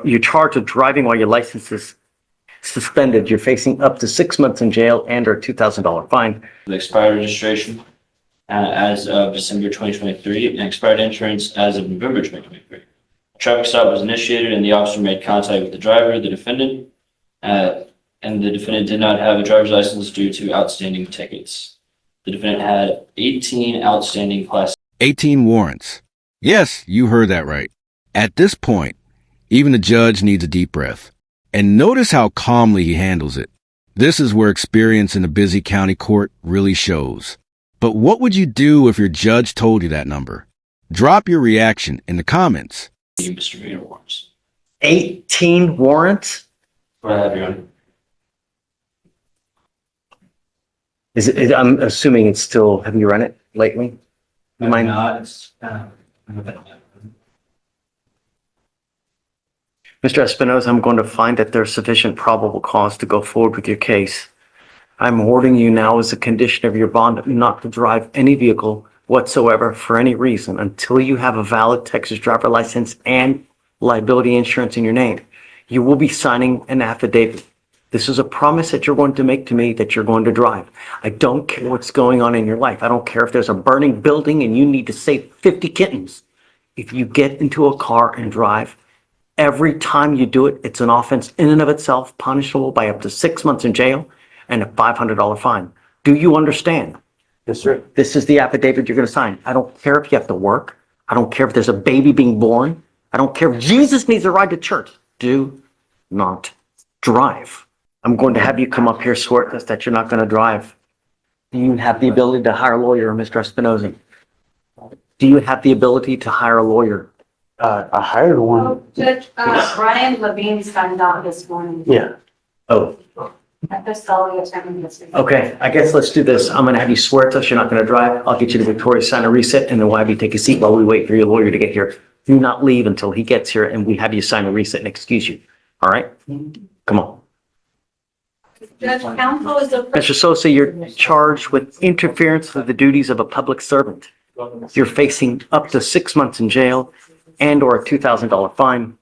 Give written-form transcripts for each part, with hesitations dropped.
You're charged with driving while your license is suspended. You're facing up to 6 months in jail and or a $2,000 fine. The expired registration as of December 2023 and expired insurance as of November 2023. A traffic stop was initiated and the officer made contact with the driver, the defendant, and the defendant did not have a driver's license due to outstanding tickets. The defendant had 18 outstanding class 18 warrants. Yes, you heard that right. At this point, even the judge needs a deep breath. And notice how calmly he handles it. This is where experience in a busy county court really shows. But what would you do if your judge told you that number? Drop your reaction in the comments. misdemeanor warrants. 18 warrants? What I have, Your Honor. I'm assuming it's still, have you run it lately? You mind? Mr. Espinosa, I'm going to find that there's sufficient probable cause to go forward with your case. I'm warning you now as a condition of your bond not to drive any vehicle whatsoever for any reason until you have a valid Texas driver license and liability insurance in your name. You will be signing an affidavit. This is a promise that you're going to make to me that you're going to drive. I don't care what's going on in your life. I don't care if there's a burning building and you need to save 50 kittens. If you get into a car and drive, every time you do it, it's an offense in and of itself, punishable by up to 6 months in jail and a $500 fine. Do you understand? Yes, sir. This is the affidavit you're going to sign. I don't care if you have to work. I don't care if there's a baby being born. I don't care if Jesus needs a ride to church. Do not drive. I'm going to have you come up here, swear to us that you're not going to drive. Do you have the ability to hire a lawyer, Mr. Espinosa? Do you have the ability to hire a lawyer? I hired one. Oh, Judge, Brian Levine signed on this morning. Yeah. Oh, At the Sully attorney this week. okay. I guess let's do this. I'm going to have you swear to us you're not going to drive. I'll get you to Victoria, sign a reset, and then we'll have you take a seat while we wait for your lawyer to get here. Do not leave until he gets here and we have you sign a reset and excuse you. All right? Come on. Judge, counsel is a. Mr. Sosa, you're charged with interference with the duties of a public servant. You're facing up to 6 months in jail and or a $2,000 fine.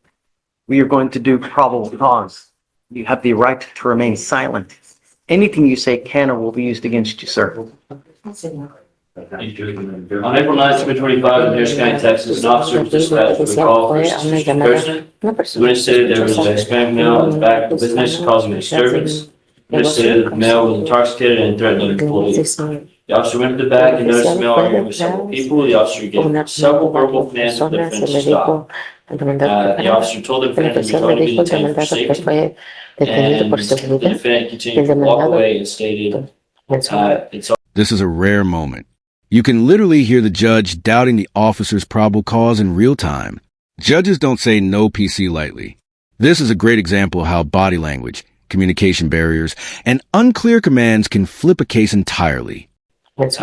We are going to do probable cause. You have the right to remain silent. Anything you say can or will be used against you, sir. On April 9th, 2025, in Harris County, Texas, an officer was dispatched with a call for a suspicious person. The witness stated there was a Hispanic male in the back of the business causing a disturbance. The witness stated that the male was intoxicated and threatened an employee. The officer went to the back and noticed the male arguing with several people. The officer gave several verbal commands for the defendant to stop. The officer told the defendant he was going to be detained for safety. And the defendant continued to walk away and stated, it's all. This is a rare moment. You can literally hear the judge doubting the officer's probable cause in real time. Judges don't say no PC lightly. This is a great example of how body language, communication barriers, and unclear commands can flip a case entirely. It's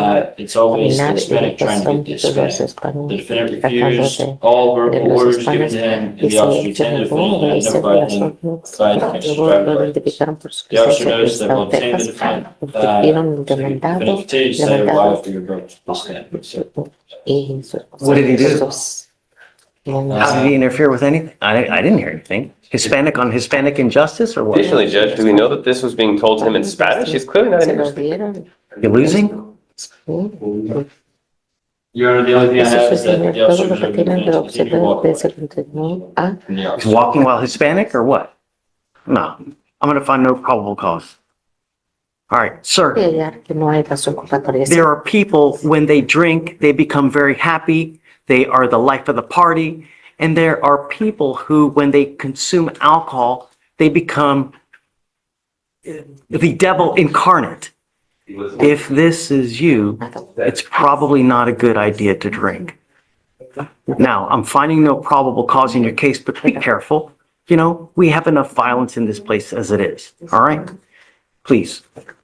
always the Hispanic trying to get the Hispanic. The defendant refused all verbal orders given to him, and the officer detained the defendant and identified him by the Texas driver's license. The officer noticed that while detaining the defendant, the defendant continued to say, why for your broke stand. What did he do? How did he interfere with anything? I didn't hear anything. Hispanic on Hispanic injustice or what? Additionally, Judge, do we know that this was being told to him in Spanish? He's clearly not English. You're losing? Your Honor, the only thing I have is that the officer was continue to walk away. He's walking while Hispanic or what? No, I'm going to find no probable cause. All right, sir. There are people, when they drink, they become very happy. They are the life of the party. And there are people who, when they consume alcohol, they become the devil incarnate. If this is you, it's probably not a good idea to drink. Now, I'm finding no probable cause in your case, but be careful. You know, we have enough violence in this place as it is. All right? Please,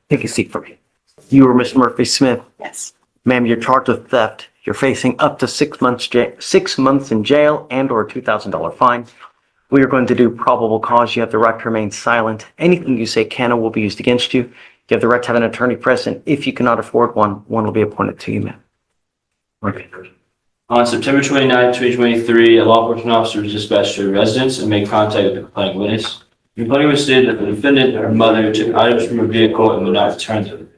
take a seat for me. You are Miss Murphy Smith. Yes. Ma'am, you're charged with theft. You're facing up to 6 months in jail and or a $2,000 fine. We are going to do probable cause. You have the right to remain silent. Anything you say can or will be used against you. You have the right to have an attorney present. If you cannot afford one, one will be appointed to you, ma'am. Okay. On September 29th, 2023, a law enforcement officer was dispatched to a residence and made contact with the complaining witness. The complaining witness stated that the defendant and her mother took items from her vehicle and would not return them.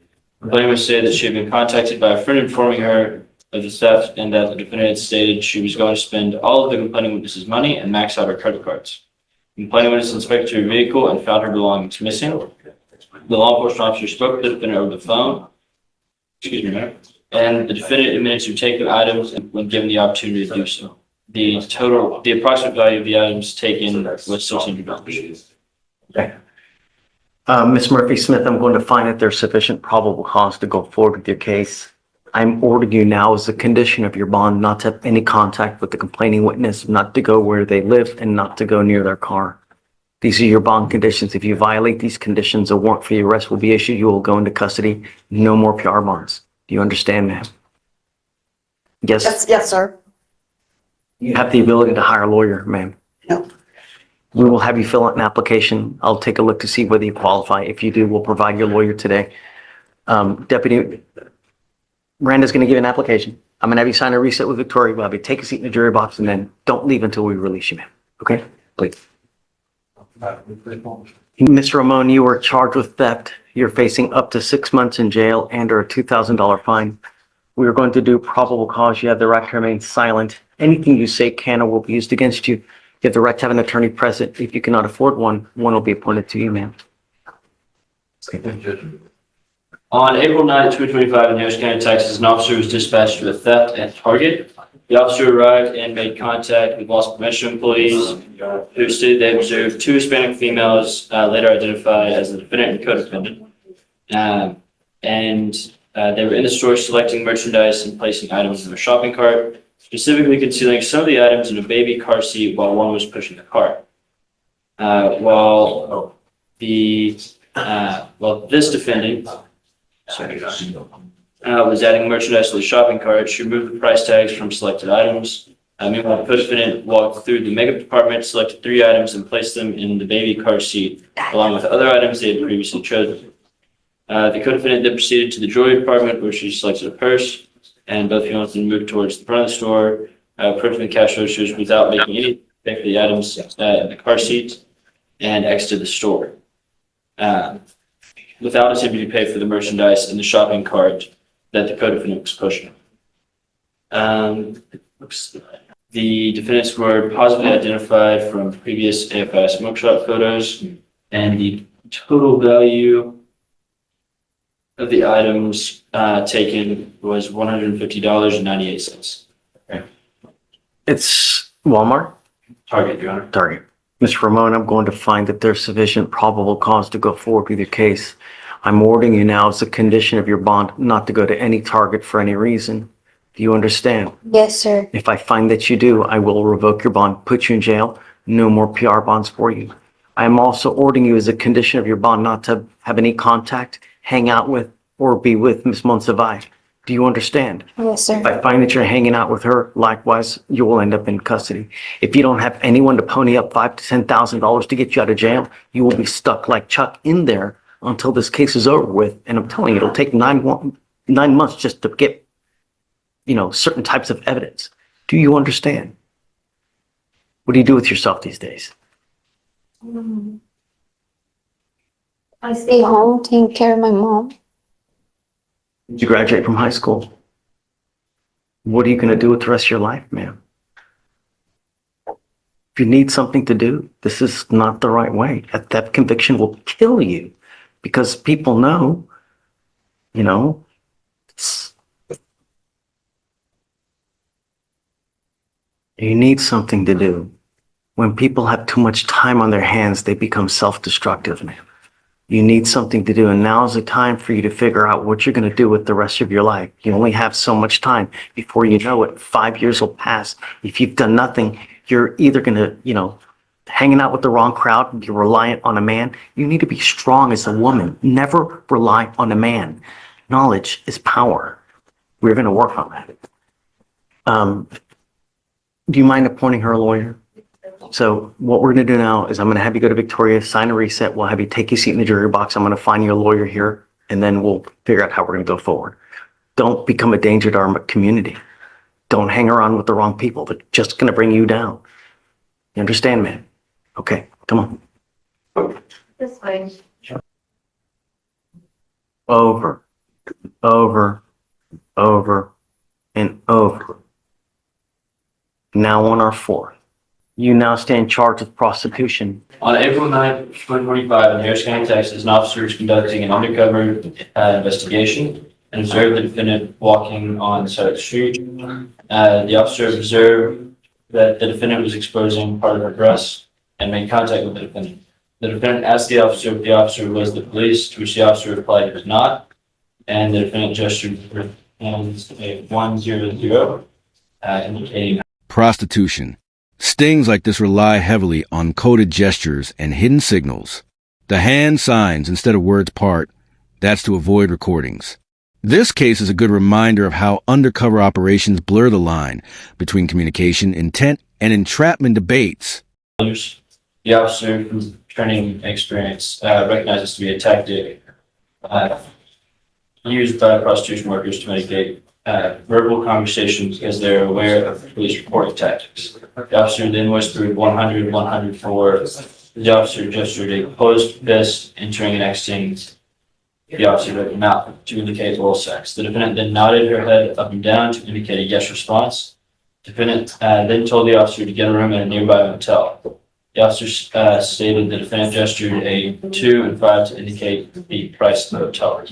The complaining witness stated that she had been contacted by a friend informing her of the theft and that the defendant had stated she was going to spend all of the complaining witness's money and max out her credit cards. The complaining witness inspected her vehicle and found her belongings missing. The law enforcement officer spoke with the defendant over the phone. Excuse me, ma'am. And the defendant admitted to take the items when given the opportunity to do so. The approximate value of the items taken was $600. Okay. Ms. Murphy Smith, I'm going to find that there's sufficient probable cause to go forward with your case. I'm ordering you now as a condition of your bond not to have any contact with the complaining witness, not to go where they live, and not to go near their car. These are your bond conditions. If you violate these conditions, a warrant for your arrest will be issued. You will go into custody. No more PR bonds. Do you understand, ma'am? Yes? Yes, sir. You have the ability to hire a lawyer, ma'am. No. We will have you fill out an application. I'll take a look to see whether you qualify. If you do, we'll provide your lawyer today. Deputy Miranda's going to give you an application. I'm going to have you sign a reset with Victoria. We'll have you take a seat in the jury box and then don't leave until we release you, ma'am. Okay? Please. Mr. Ramon, you are charged with theft. You're facing up to 6 months in jail and or a $2,000 fine. We are going to do probable cause. You have the right to remain silent. Anything you say can or will be used against you. You have the right to have an attorney present. If you cannot afford one, one will be appointed to you, ma'am. On April 9th, 2025, in Harris County, Texas, an officer was dispatched to a theft at Target. The officer arrived and made contact with loss prevention employees who stated they observed two Hispanic females, later identified as the defendant and co-defendant. They were in the store selecting merchandise and placing items in their shopping cart, specifically concealing some of the items in a baby car seat while one was pushing the cart. While this defendant was adding merchandise to the shopping cart, she removed the price tags from selected items. Meanwhile, the co-defendant walked through the makeup department, selected 3 items, and placed them in the baby car seat, along with other items they had previously chosen. The co-defendant then proceeded to the jewelry department, where she selected a purse, and both females then moved towards the front of the store, approaching the cash registers without making any pay for the items in the car seat, and exited the store. Without attempting to pay for the merchandise in the shopping cart that the co-defendant was pushing. The defendants were positively identified from previous AFI smoke shop photos, and the total value of the items taken was $150.98. Okay. It's Walmart? Target, Your Honor. Target. Mr. Ramon, I'm going to find that there's sufficient probable cause to go forward with your case. I'm ordering you now as a condition of your bond not to go to any Target for any reason. Do you understand? Yes, sir. If I find that you do, I will revoke your bond, put you in jail. No more PR bonds for you. I am also ordering you as a condition of your bond not to have any contact, hang out with, or be with Ms. Monsivai. Do you understand? Yes, sir. If I find that you're hanging out with her, likewise, you will end up in custody. If you don't have anyone to pony up $5,000 to $10,000 to get you out of jail, you will be stuck like Chuck in there until this case is over with. And I'm telling you, it'll take 9 months just to get, certain types of evidence. Do you understand? What do you do with yourself these days? I stay home, taking care of my mom. Did you graduate from high school? What are you going to do with the rest of your life, ma'am? If you need something to do, this is not the right way. A theft conviction will kill you because people know, you need something to do. When people have too much time on their hands, they become self-destructive, ma'am. You need something to do, and now is the time for you to figure out what you're going to do with the rest of your life. You only have so much time. Before you know it, 5 years will pass. If you've done nothing, you're either going to, hanging out with the wrong crowd and be reliant on a man. You need to be strong as a woman. Never rely on a man. Knowledge is power. We're going to work on that. Do you mind appointing her a lawyer? So what we're going to do now is I'm going to have you go to Victoria, sign a reset. We'll have you take your seat in the jury box. I'm going to find you a lawyer here, and then we'll figure out how we're going to go forward. Don't become a danger to our community. Don't hang around with the wrong people. They're just gonna bring you down. You understand, man? Okay, come on. This way. Over, over, over, and over. Now on our fourth. You now stand charged with prosecution. On April 9th, 2025, in Harris County, Texas, an officer is conducting an undercover investigation and observed the defendant walking on the side of the street. The officer observed that the defendant was exposing part of her breast and made contact with the defendant. The defendant asked the officer if the officer was the police, to which the officer replied it was not, and the defendant gestured with her hands a 100, indicating Prostitution. Stings like this rely heavily on coded gestures and hidden signals. The hand signs instead of words part. That's to avoid recordings. This case is a good reminder of how undercover operations blur the line between communication, intent, and entrapment debates. the officer whose training experience recognizes to be a tactic used by prostitution workers to mitigate verbal conversations because they're aware of police reporting tactics. The officer then whispered 100, 104. The officer gestured a closed fist, entering and exiting the officer's mouth to indicate oral sex. The defendant then nodded her head up and down to indicate a yes response. Defendant then told the officer to get a room at a nearby hotel. The officer stated the defendant gestured a 2 and 5 to indicate the price of the hotel.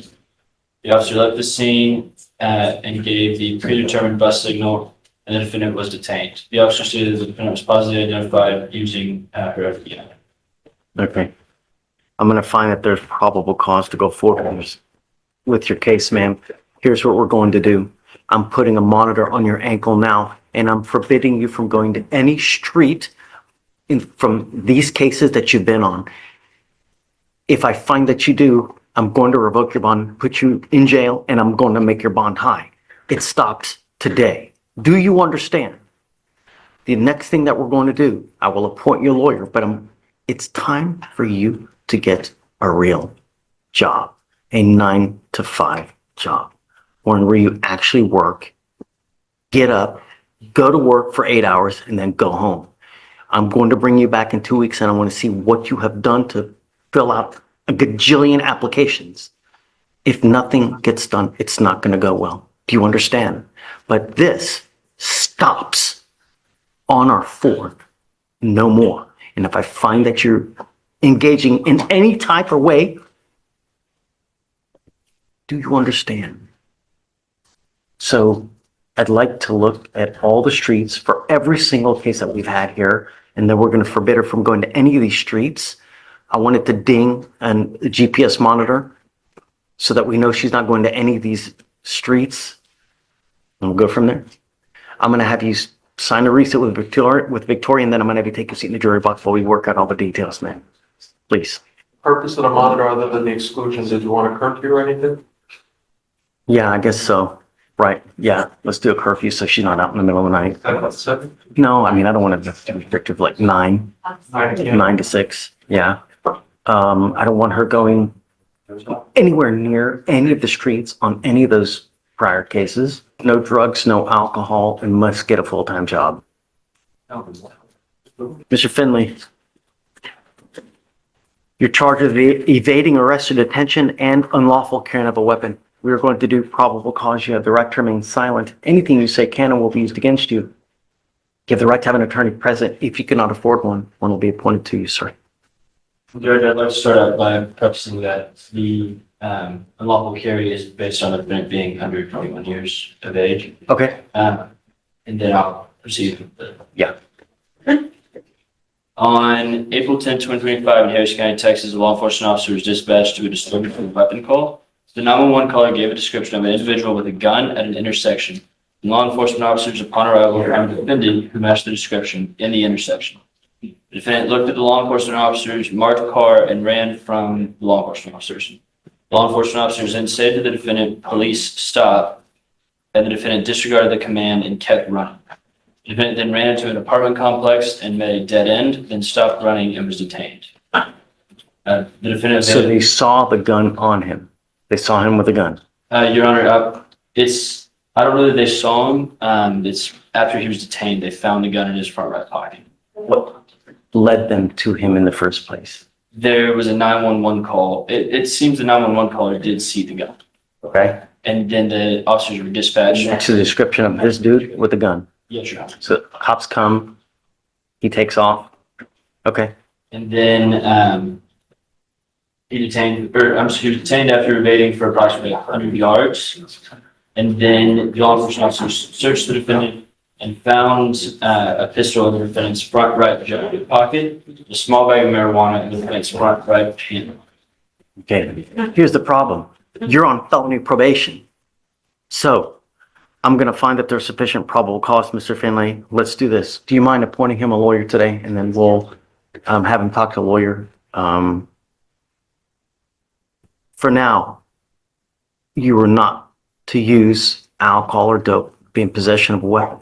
The officer left the scene and gave the predetermined bus signal, and the defendant was detained. The officer stated the defendant was positively identified using her FBI. Okay. I'm going to find that there's probable cause to go forward with your case, ma'am. Here's what we're going to do. I'm putting a monitor on your ankle now, and I'm forbidding you from going to any street from these cases that you've been on. If I find that you do, I'm going to revoke your bond, put you in jail, and I'm going to make your bond high. It stops today. Do you understand? The next thing that we're going to do, I will appoint you a lawyer, but it's time for you to get a real job, a 9 to 5 job, one where you actually work, get up, go to work for 8 hours, and then go home. I'm going to bring you back in 2 weeks, and I want to see what you have done to fill out a gajillion applications. If nothing gets done, it's not going to go well. Do you understand? But this stops on our 4th, no more. And if I find that you're engaging in any type of way, do you understand? So I'd like to look at all the streets for every single case that we've had here, and then we're going to forbid her from going to any of these streets. I want it to ding and a GPS monitor so that we know she's not going to any of these streets. And we'll go from there. I'm going to have you sign a receipt with Victoria, and then I'm going to have you take a seat in the jury box while we work out all the details, man. Please. Purpose of the monitor other than the exclusions, did you want a curfew or anything? Yeah, I guess so. Right. Yeah. Let's do a curfew so she's not out in the middle of the night. 7? No, I mean, I don't want it to be restrictive, like 9 to 6. Yeah. I don't want her going anywhere near any of the streets on any of those prior cases. No drugs, no alcohol, and must get a full-time job. Mr. Finley, you're charged with evading arrest or detention and unlawful carrying of a weapon. We are going to do probable cause. You have the right to remain silent. Anything you say can and will be used against you. You have the right to have an attorney present. If you cannot afford one, one will be appointed to you, sir. Judge, I'd like to start out by prefacing that the unlawful carry is based on the defendant being under 21 years of age. Okay. And then I'll proceed with the. Yeah. On April 10, 2025, in Harris County, Texas, a law enforcement officer was dispatched to a disturbance from a weapon call. The 911 caller gave a description of an individual with a gun at an intersection. The law enforcement officers, upon arrival, found a defendant who matched the description in the intersection. The defendant looked at the law enforcement officers, marked the car, and ran from the law enforcement officers. Law enforcement officers then said to the defendant, "Police, stop," and the defendant disregarded the command and kept running. The defendant then ran into an apartment complex and met a dead end, then stopped running and was detained. The defendant. So they saw the gun on him. They saw him with a gun. Your Honor, it's I don't know that they saw him. It's after he was detained, they found the gun in his front right pocket. What led them to him in the first place? There was a 911 call. It seems the 911 caller did see the gun. Okay. And then the officers were dispatched. That's the description of this dude with the gun. Yes, Your Honor. So cops come, he takes off. Okay. And then he was detained after evading for approximately 100 yards. And then the law enforcement officers searched the defendant and found a pistol in the defendant's front right jacket pocket, a small bag of marijuana in the defendant's front right hand. Okay. Here's the problem. You're on felony probation. So I'm going to find that there's sufficient probable cause, Mr. Finley. Let's do this. Do you mind appointing him a lawyer today? And then we'll have him talk to a lawyer. For now, you are not to use alcohol or dope, be in possession of a weapon.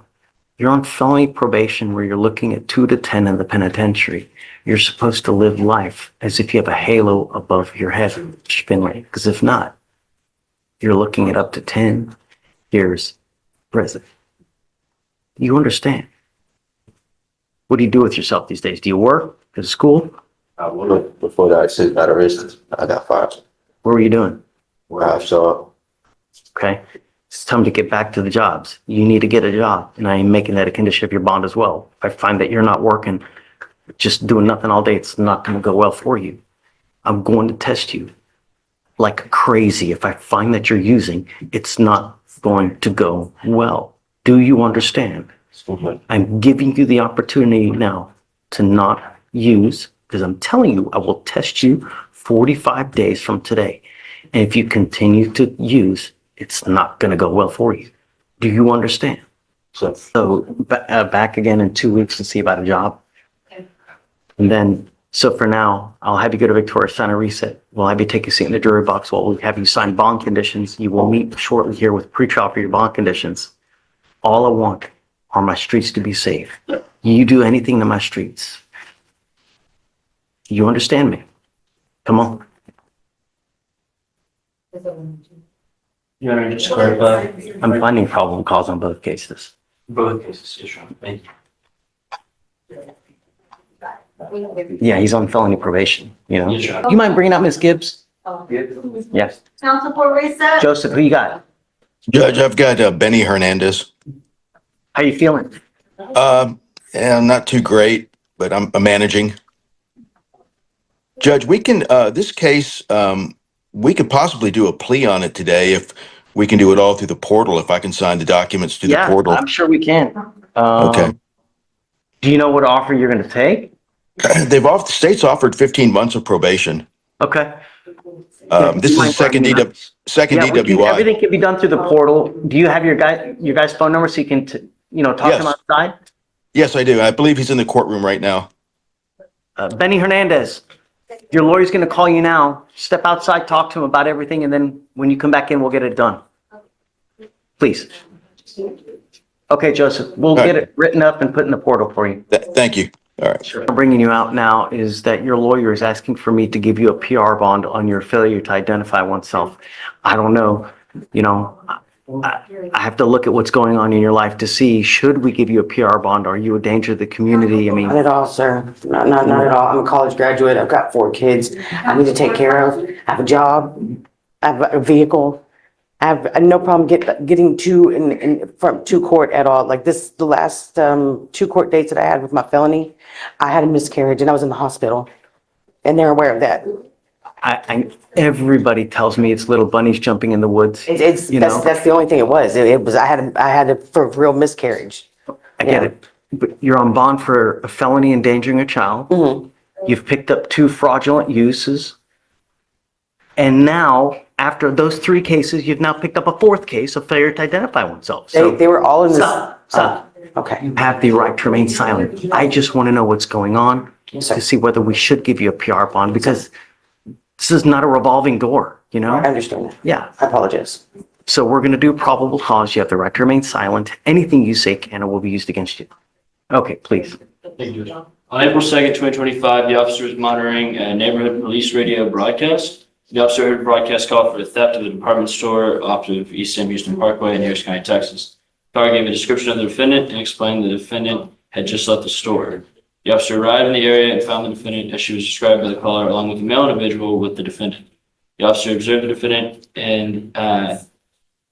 You're on felony probation where you're looking at 2 to 10 in the penitentiary. You're supposed to live life as if you have a halo above your head, Mr. Finley, because if not, you're looking at up to 10 years prison. You understand? What do you do with yourself these days? Do you work? Go to school? Before that, I got arrested. I got fired. What were you doing? Where I saw up. Okay. It's time to get back to the jobs. You need to get a job. And I am making that a condition of your bond as well. If I find that you're not working, just doing nothing all day, it's not going to go well for you. I'm going to test you like crazy. If I find that you're using, it's not going to go well. Do you understand? I'm giving you the opportunity now to not use, because I'm telling you, I will test you 45 days from today. And if you continue to use, it's not going to go well for you. Do you understand? So back again in 2 weeks to see about a job. Okay. And then, so for now, I'll have you go to Victoria, sign a reset. We'll have you take a seat in the jury box while we have you sign bond conditions. You will meet shortly here with pretrial for your bond conditions. All I want are my streets to be safe. You do anything to my streets. You understand me? Come on. Your Honor, just to clarify. I'm finding probable cause on both cases. Both cases, yes, Your Honor. Thank you. Yeah, he's on felony probation, you know? Yes, Your Honor. You mind bringing up Miss Gibbs? Oh. Yes. Council for reset? Joseph, who you got? Judge, I've got Benny Hernandez. How you feeling? Yeah, not too great, but I'm managing. Judge, we can, this case, we could possibly do a plea on it today if we can do it all through the portal, if I can sign the documents through the Yeah, portal. I'm sure we can. Okay. Do you know what offer you're going to take? The state's offered 15 months of probation. Okay. This is the second Yeah, DWI. everything can be done through the portal. Do you have your guy's phone number so you can, talk Yes. to him outside? Yes, I do. I believe he's in the courtroom right now. Benny Hernandez, your lawyer's going to call you now. Step outside, talk to him about everything, and then when you come back in, we'll get it done. Please. Okay, Joseph, we'll get it written up and put in the portal for you. Thank you. All right. Sure. I'm bringing you out now is that your lawyer is asking for me to give you a PR bond on your failure to identify oneself. I don't know, I have to look at what's going on in your life to see, should we give you a PR bond? Are you a danger to the community? I mean, Not at all, sir. Not at all. I'm a college graduate. I've got 4 kids I need to take care of. I have a job. I have a vehicle. I have no problem getting to court at all. Like the last 2 court dates that I had with my felony, I had a miscarriage and I was in the hospital, and they're aware of that. everybody tells me it's little bunnies jumping in the woods. That's the only thing it was. It was I had a for real miscarriage. I get it. But you're on bond for a felony endangering a child. Mm-hmm. You've picked up 2 fraudulent uses. And now, after those 3 cases, you've now picked up a 4th case of failure to identify oneself. So They were all in this. stop. Okay. You have the right to remain silent. I just want to know what's going on Yes, to sir. see whether we should give you a PR bond, because this is not a revolving door, I understand that. Yeah. I apologize. So we're going to do probable cause. You have the right to remain silent. Anything you say can or will be used against you. Okay, please. Thank you. On April 2nd, 2025, the officer was monitoring a neighborhood police radio broadcast. The officer heard a broadcast call for the theft of a department store off of East Sam Houston Parkway in Harris County, Texas. The caller gave a description of the defendant and explained the defendant had just left the store. The officer arrived in the area and found the defendant as she was described by the caller, along with a male individual with the defendant. The officer observed the defendant and the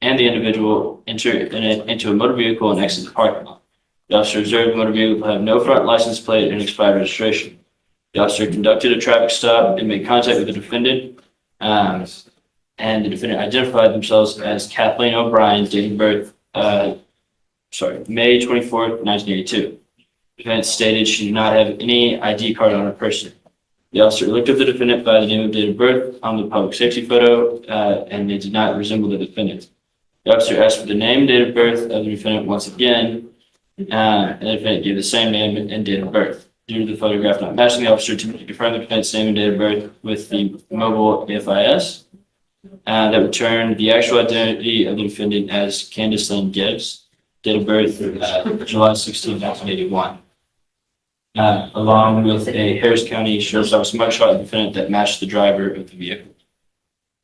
individual enter into a motor vehicle and exit the parking lot. The officer observed the motor vehicle have no front license plate and expired registration. The officer conducted a traffic stop and made contact with the defendant, and the defendant identified themselves as Kathleen O'Brien, date of birth, May 24th, 1982. The defendant stated she did not have any ID card on her person. The officer looked up the defendant by the name and date of birth on the public safety photo, and they did not resemble the defendant. The officer asked for the name and date of birth of the defendant once again, and the defendant gave the same name and date of birth. Due to the photograph not matching, the officer attempted to confirm the defendant's name and date of birth with the mobile FIS that returned the actual identity of the defendant as Candace Lynn Gibbs, date of birth July 16, 1981, along with a Harris County Sheriff's Office mugshot of the defendant that matched the driver of the vehicle.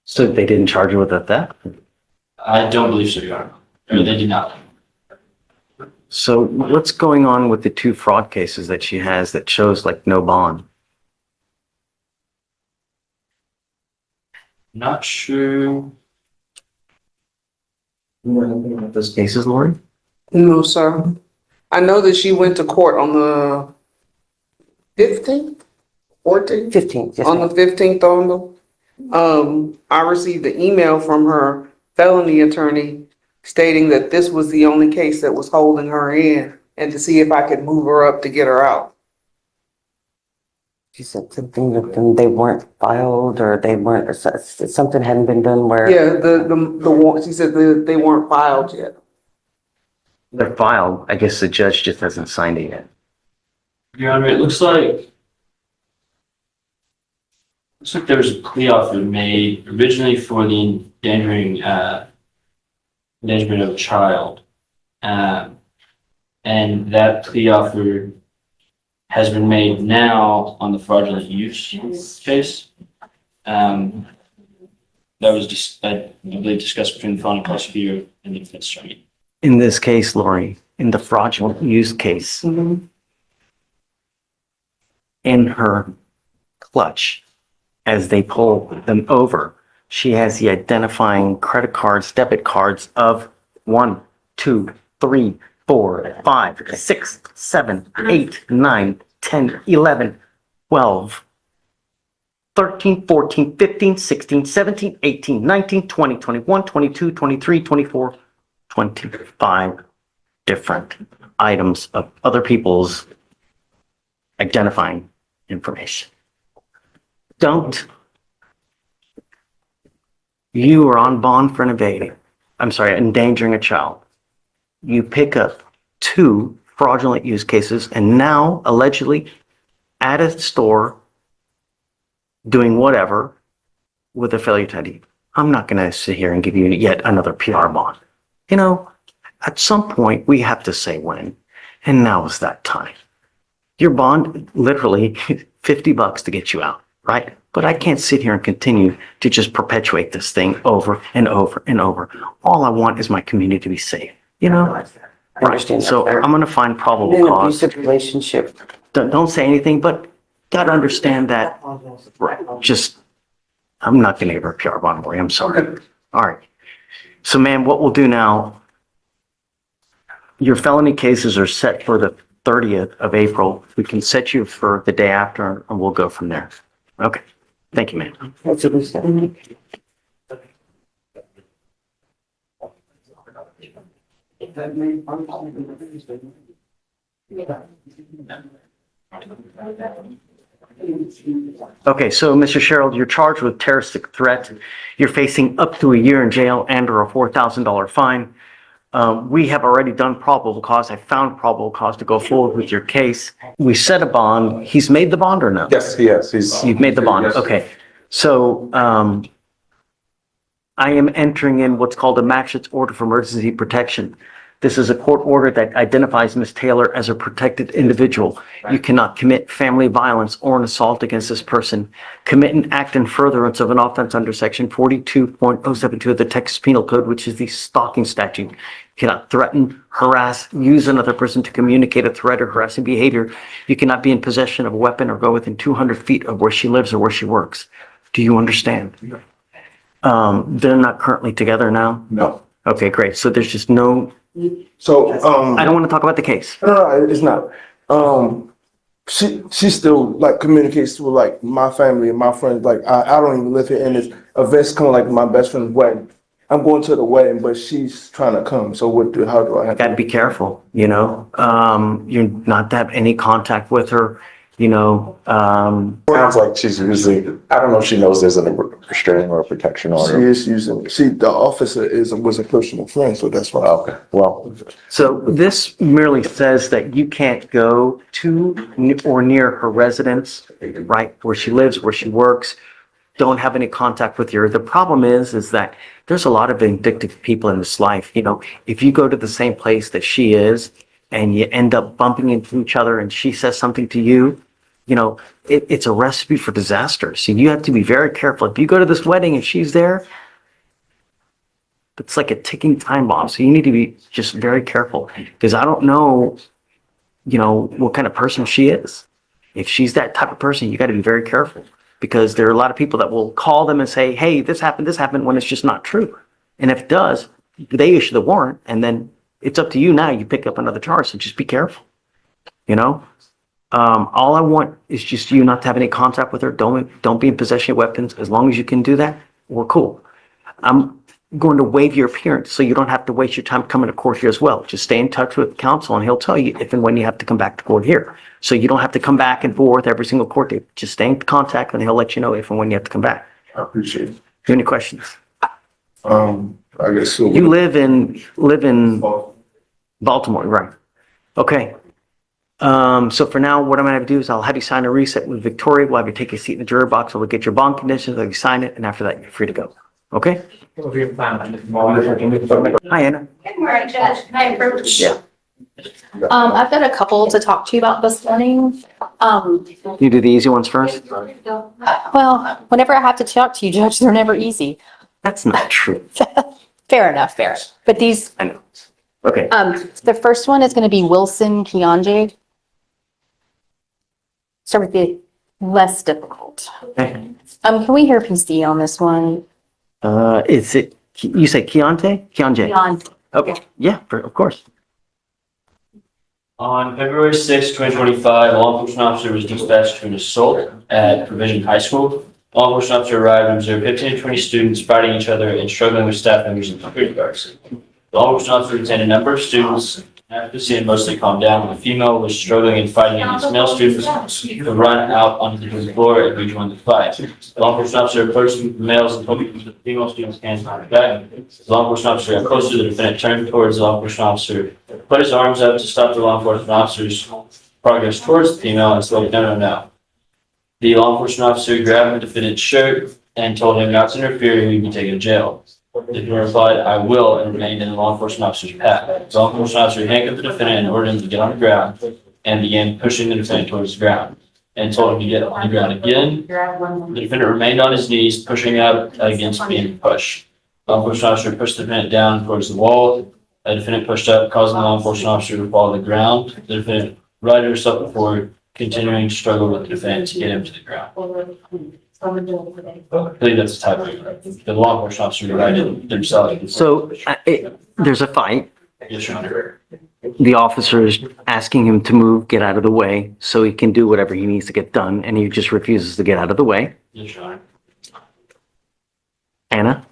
So they didn't charge her with a theft? I don't believe so, Your Honor. Or they did not. So what's going on with the two fraud cases that she has that shows like no bond? Not sure. You know anything about those cases, Lori? No, sir. I know that she went to court on the 15th, 14th? 15th, yes, On the 15th I received an email from her felony attorney stating that this was the only case that was holding her in and to see if I could move her up to get her out. She said something that they weren't filed or they weren't, or something hadn't been done where. Yeah, she said they weren't filed yet. They're filed. I guess the judge just hasn't signed it yet. Your Honor, it looks like there was a plea offer made originally for the endangerment of a child. And that plea offer has been made now on the fraudulent use case. That was just, I believe, discussed between the felony prosecutor and the defense attorney. In this case, Lori, in the fraudulent use case, in her clutch, as they pull them over, she has the identifying credit cards, debit cards of 1, 2, 3, 4, 5, 6, 7, 8, 9, 10, 11, 12, 13, 14, 15, 16, 17, 18, 19, 20, 21, 22, 23, 24, 25 different items of other people's identifying information. You are on bond for endangering a child. You pick up 2 fraudulent use cases and now allegedly at a store doing whatever with a failure to ID. I'm not going to sit here and give you yet another PR bond. You know, at some point we have to say when, and now is that time. Your bond, literally $50 to get you out, right? But I can't sit here and continue to just perpetuate this thing over and over and over. All I want is my community to be safe, you know? I understand. So that. I'm going to find probable In an cause. abusive relationship. Don't say anything, but got to understand that, right, I'm not going to give her a PR bond for you. I'm sorry. All right. So, ma'am, what we'll do now, your felony cases are set for the 30th of April. We can set you for the day after and we'll go from there. Okay. Thank you, ma'am. That's what we said. Okay, so Mr. Sherrill, you're charged with terroristic threat. You're facing up to a year in jail and or a $4,000 fine. We have already done probable cause. I found probable cause to go forward with your case. We set a bond. He's made the bond or no? Yes, he has. You've made the bond. Yes. Okay. So I am entering in what's called a magistrate's order for emergency protection. This is a court order that identifies Ms. Taylor as a protected individual. You cannot commit family violence or an assault against this person. Commit an act in furtherance of an offense under section 42.072 of the Texas Penal Code, which is the stalking statute. You cannot threaten, harass, use another person to communicate a threat or harassing behavior. You cannot be in possession of a weapon or go within 200 feet of where she lives or where she works. Do you understand? They're not currently together now? No. Okay, great. So there's just no, So, I don't want to talk about the case. no, it's not. She still like communicates with like my family and my friends. Like I don't even live here, and it's events come like my best friend's wedding. I'm going to the wedding, but she's trying to come. So how do I have Got to be careful, you know? You're not to have any contact with her, you know? Sounds like she's using, I don't know if she knows there's a restraining or a protection She order. is using, the officer was a personal friend, so that's why. Okay, well, So this merely says that you can't go to or near her residence, right? Where she lives, where she works. Don't have any contact with her. The problem is that there's a lot of vindictive people in this life. You know, if you go to the same place that she is and you end up bumping into each other and she says something to you, you know, it's a recipe for disaster. So you have to be very careful. If you go to this wedding and she's there, it's like a ticking time bomb. So you need to be just very careful because I don't know, you know, what kind of person she is. If she's that type of person, you got to be very careful because there are a lot of people that will call them and say, hey, this happened when it's just not true. And if it does, they issue the warrant and then it's up to you now. You pick up another charge. So just be careful, you know? All I want is just you not to have any contact with her. Don't be in possession of weapons. As long as you can do that, we're cool. I'm going to waive your appearance so you don't have to waste your time coming to court here as well. Just stay in touch with counsel and he'll tell you if and when you have to come back to court here. So you don't have to come back and forth every single court date. Just stay in contact and he'll let you know if and when you have to come back. I appreciate it. Do you have any questions? I guess so. You live in Baltimore, right? Okay. So for now, what I'm gonna have to do is I'll have you sign a reset with Victoria. We'll have you take a seat in the juror box. We'll get your bond conditions. I'll have you sign it, and after that, you're free to go. Okay? Hi, Anna. Good morning, Judge. Hi, privilege. Yeah. I've got a couple to talk to you about this morning. You do the easy ones first? Well, whenever I have to talk to you, Judge, they're never easy. That's not true. Fair enough, fair. But these, I know. Okay. the first one is gonna be Wilson Keonje. Start with the less difficult. Okay. Can we hear PC on this one? Is it, you say Keontae? Keonjae? Okay, yeah, of course. On February 6, 2025, a law enforcement officer was dispatched to an assault at Provision High School. Law enforcement officer arrived and observed 15 to 20 students fighting each other and struggling with staff members and security guards. The law enforcement officer detained a number of students. After the scene mostly calmed down, the female was struggling and fighting against male students who run out onto the floor and rejoined the fight. The law enforcement officer approached the males and told the female students' hands behind her back. The law enforcement officer got closer to the defendant, turned towards the law enforcement officer, put his arms up to stop the law enforcement officer's progress towards the female and said, no. The law enforcement officer grabbed the defendant's shirt and told him not to interfere or he'd be taken to jail. The defendant replied, I will, and remained in the law enforcement officer's path. The law enforcement officer handcuffed the defendant and ordered him to get on the ground and began pushing the defendant towards the ground and told him to get on the ground again. The defendant remained on his knees, pushing up against being pushed. The law enforcement officer pushed the defendant down towards the wall. The defendant pushed up, causing the law enforcement officer to fall to the ground. The defendant righted herself before continuing to struggle with the defendant to get him to the ground. I believe that's the type of, the law enforcement officer righted themselves. So there's a fight. Yes, Your Honor. The officer is asking him to move, get out of the way, so he can do whatever he needs to get done, and he just refuses to get out of the way. Yes, Your Honor. Anna?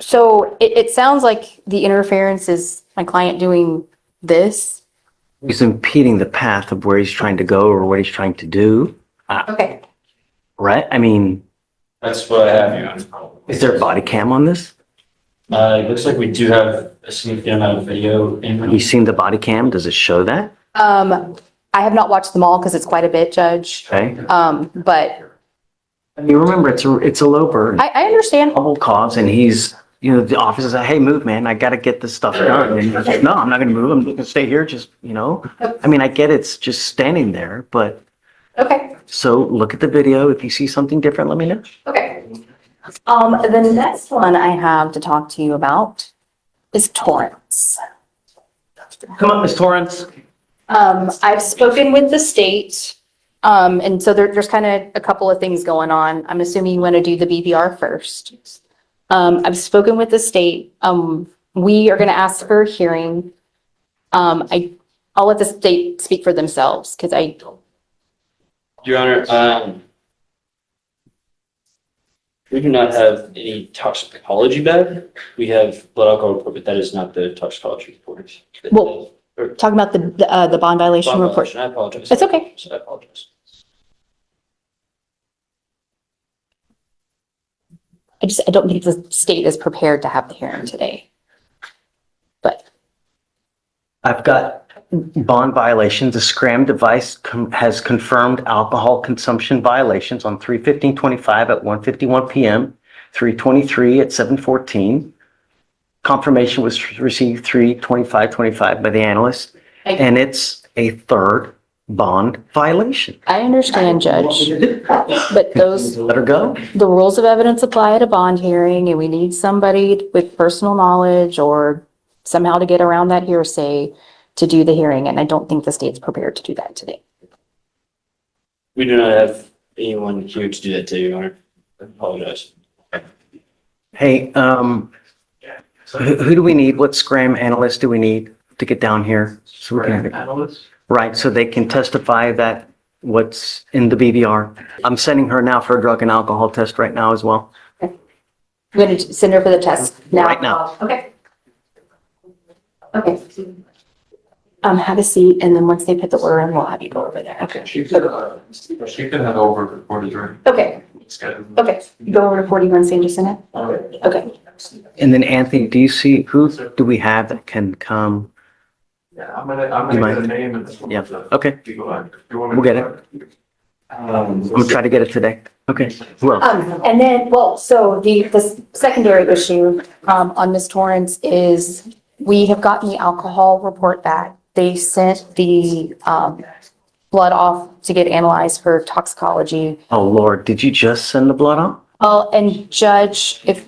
So it sounds like the interference is my client doing this. He's impeding the path of where he's trying to go or what he's trying to do. Okay. Right? I mean, That's what I have, Your Honor. is there a body cam on this? It looks like we do have a significant amount of video in. You seen the body cam? Does it show that? I have not watched them all because it's quite a bit, Judge. Okay. But You remember, it's a low burden, I understand. probable cause, and he's the officer says, hey, move, man, I gotta get this stuff done. And you're like, no, I'm not gonna move. I'm gonna stay here, just, I mean, I get it's just standing there, but Okay, so look at the video. If you see something different, let me know. okay. The next one I have to talk to you about is Torrance. Come up, Ms. Torrance. I've spoken with the state, and so there's kind of a couple of things going on. I'm assuming you want to do the BVR first. I've spoken with the state. We are going to ask for a hearing. I'll let the state speak for themselves because Your Honor, we do not have any toxicology back. We have blood alcohol report, but that is not the toxicology report. Well, talking about the bond violation Bond report. violation, I apologize. It's okay. I apologize. I don't think the state is prepared to have the hearing today. But I've got bond violations. The Scram device has confirmed alcohol consumption violations on 3/15/25 at 1:51 p.m., 3/23 at 7:14. Confirmation was received 3/25/25 by the analyst, and it's a third bond violation. I understand, Judge, but Let her go. the rules of evidence apply at a bond hearing, and we need somebody with personal knowledge or somehow to get around that hearsay to do the hearing, and I don't think the state's prepared to do that today. We do not have anyone here to do that today, Your Honor. I apologize. Hey, who do we need? What Scram analyst do we need to get down here? So we can, Analyst? right, so they can testify that what's in the BVR. I'm sending her now for a drug and alcohol test right now as well. I'm going to send her for the test now. Right now. Okay. Okay. Have a seat, and then once they put the order in, we'll have you go over there. Okay. She can head over before the jury. Okay. Okay. You go over to 41 San Jacinto? Okay. And then Anthony, do you see, who do we have that can come? Yeah, I'm gonna You get might- a name and. Yeah, okay, You go ahead. You want me we'll to- get it. We'll try to get it today. Okay, who else? And then, well, so the secondary issue, on Ms. Torrance is we have gotten the alcohol report back. They sent the, blood off to get analyzed for toxicology. Oh, Lord, did you just send the blood on? Oh, and Judge, if,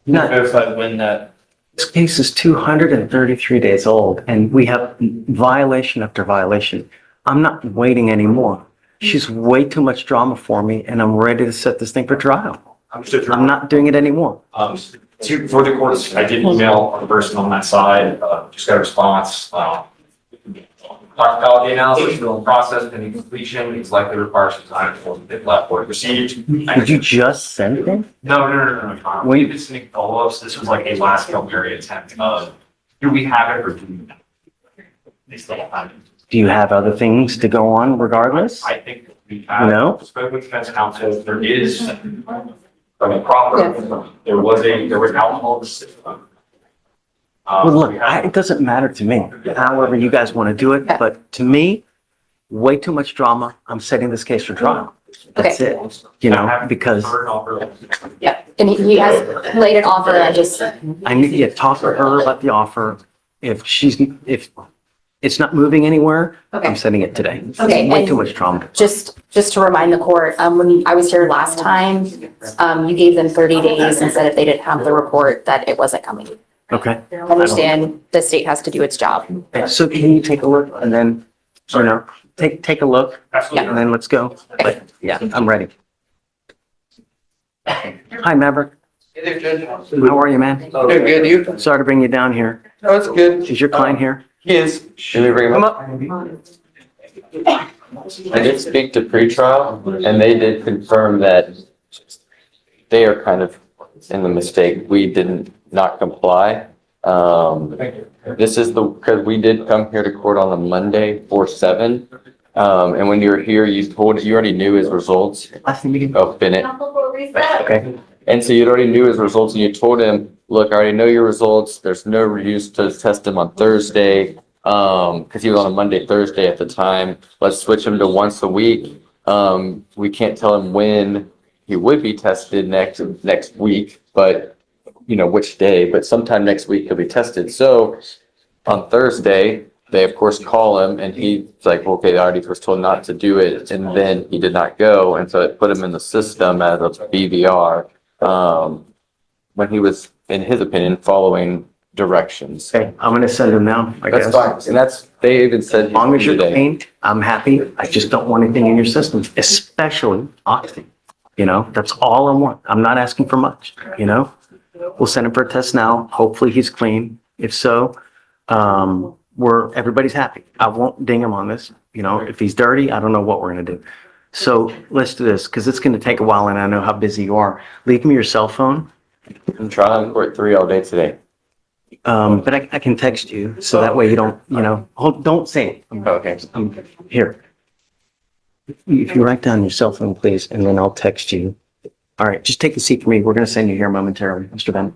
No, Verify when that, this case is 233 days old and we have violation after violation. I'm not waiting anymore. She's way too much drama for me and I'm ready to set this thing for trial. Understood, Your I'm not doing it anymore. For the courts, I did email the person on that side, just got a response. Toxicology analysis still in process, pending completion, it's likely requires some time before the lab board received. Did you just send it? No. We've been sending follow-ups. This was like a last Hail Mary attempt of, do we have it or do we not? They still have it. Do you have other things to go on regardless? I think we have. No. Spoken with defense counsel, there is a proper, there was alcohol in the system. Well, look, it doesn't matter to me, however you guys want to do it, but to me, way too much drama. I'm setting this case for trial. That's it, because yeah, and he has laid an offer, I just, I need to talk to her about the offer. If it's not moving anywhere, I'm okay. setting it today. Okay, Way and- too much drama. Just to remind the court, when I was here last time, you gave them 30 days and said if they didn't have the report, that it wasn't coming. Okay. I understand the state has to do its job. Okay, so can you take a look and then, take a look and then let's go. But yeah, I'm ready. Hi, Maverick. Hey there, Judge. How are you, man? Good, good, you? Sorry to bring you down here. No, it's good. Is your client here? He is. Should we bring him Come up? up. I did speak to pretrial and they did confirm that they are kind of in the mistake. We did not comply. This is because we did come here to court on a Monday 4/7. And when you were here, you already knew his results. Oh, Bennett. Okay. And so you already knew his results and you told him, look, I already know your results. There's no use to test him on Thursday. Because he was on a Monday, Thursday at the time. Let's switch him to once a week. We can't tell him when he would be tested next week, but you know, which day, but sometime next week he'll be tested. So on Thursday, they of course call him and he's like, okay, I already was told not to do it. And then he did not go. And so it put him in the system as a BVR, when he was, in his opinion, following directions. Okay, I'm gonna send him now, I That's guess. fine. And they even said. As long as you're today. clean, I'm happy. I just don't want anything in your system, especially oxy. You know, that's all I want. I'm not asking for much, you know? We'll send him for a test now. Hopefully he's clean. If so, everybody's happy. I won't ding him on this. You know, if he's dirty, I don't know what we're gonna do. So let's do this, because it's gonna take a while and I know how busy you are. Leave me your cell phone. I'm trying to court 3 all day today. But I can text you, so that way you don't, you know, don't say it. Okay. Here. If you write down your cell phone, please, and then I'll text you. All right, just take a seat for me. We're gonna send you here momentarily, Mr. Bennett.